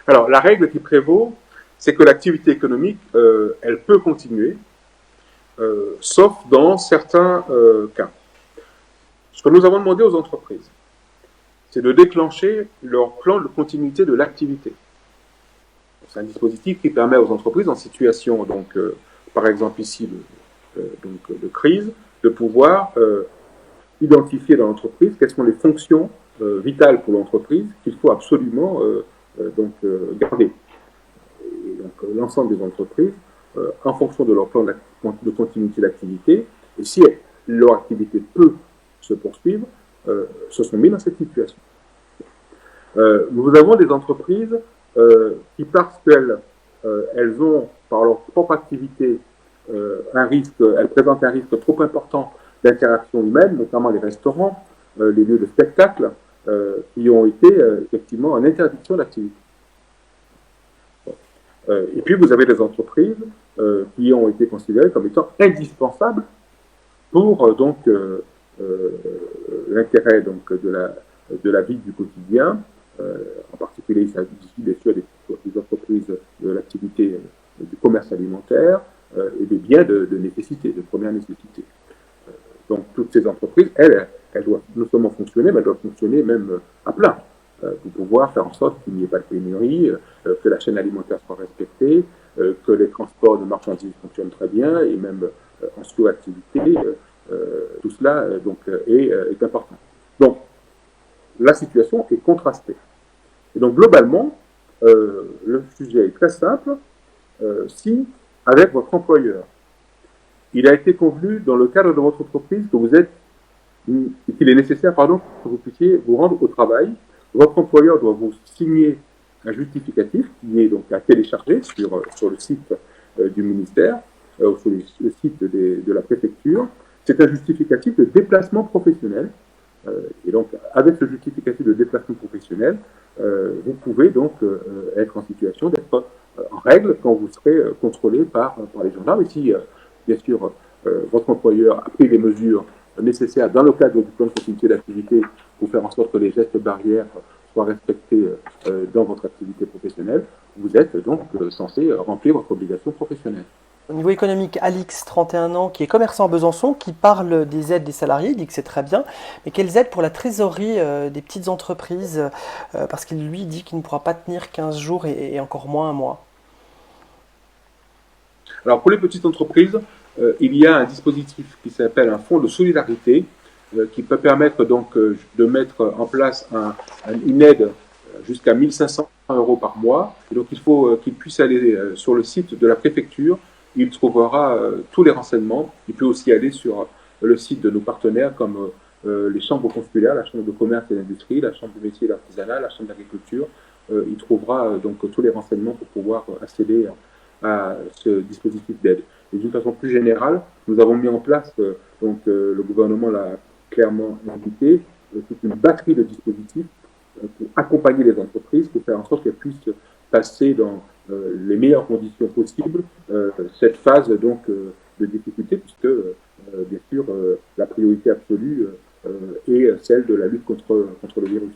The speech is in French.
Alors, la règle qui prévaut, c'est que l'activité économique, elle peut continuer, sauf dans certains cas. Ce que nous avons demandé aux entreprises, c'est de déclencher leur plan de continuité de l'activité. C'est un dispositif qui permet aux entreprises en situation, donc, par exemple ici, de crise, de pouvoir identifier dans l'entreprise quelles sont les fonctions vitales pour l'entreprise qu'il faut absolument garder. Et donc l'ensemble des entreprises, en fonction de leur plan de continuité d'activité, et si leur activité peut se poursuivre, se sont mis dans cette situation. Nous avons des entreprises qui, parce qu'elles ont, par leur propre activité, elles présentent un risque trop important d'interaction humaine, notamment les restaurants, les lieux de spectacle, qui ont été effectivement en interdiction d'activité. Et puis vous avez des entreprises qui ont été considérées comme étant indispensables pour l'intérêt de la vie du quotidien. En particulier, il s'agit bien sûr des entreprises de l'activité du commerce alimentaire et des biens de nécessité, de première nécessité. Donc toutes ces entreprises, elles doivent non seulement fonctionner, mais elles doivent fonctionner même à plein, pour pouvoir faire en sorte qu'il n'y ait pas de pénurie, que la chaîne alimentaire soit respectée, que les transports de marchandises fonctionnent très bien, et même en sous-activité, tout cela est important. Donc, la situation est contrastée. Et donc, globalement, le sujet est très simple. Si, avec votre employeur, il a été convenu dans le cadre de votre entreprise qu'il est nécessaire, que vous puissiez vous rendre au travail, votre employeur doit vous signer un justificatif qui est donc à télécharger sur le site du ministère, sur le site de la préfecture. C'est un justificatif de déplacement professionnel. Et donc, avec ce justificatif de déplacement professionnel, vous pouvez donc être en situation d'être en règle quand vous serez contrôlé par les gendarmes. Et si, bien sûr, votre employeur a pris les mesures nécessaires dans le cadre du plan de continuité d'activité pour faire en sorte que les gestes barrières soient respectés dans votre activité professionnelle, vous êtes donc censé remplir votre obligation professionnelle. Au niveau économique, Alix, 31 ans, qui est commerçant à Besançon, qui parle des aides des salariés, il dit que c'est très bien, mais quelles aides pour la trésorerie des petites entreprises, parce qu'il lui dit qu'il ne pourra pas tenir 15 jours et encore moins un mois. Alors pour les petites entreprises, il y a un dispositif qui s'appelle un fonds de solidarité qui peut permettre donc de mettre en place une aide jusqu'à 1500 euros par mois. Et donc il faut qu'il puisse aller sur le site de la préfecture. Il trouvera tous les renseignements. Il peut aussi aller sur le site de nos partenaires comme les chambres consulaires, la chambre de commerce et d'industrie, la chambre de métier et d'artisanat, la chambre d'agriculture. Il trouvera donc tous les renseignements pour pouvoir accéder à ce dispositif d'aide. Et d'une façon plus générale, nous avons mis en place, le gouvernement l'a clairement indiqué, toute une batterie de dispositifs pour accompagner les entreprises, pour faire en sorte qu'elles puissent passer dans les meilleures conditions possibles cette phase de difficulté, puisque bien sûr la priorité absolue est celle de la lutte contre le virus.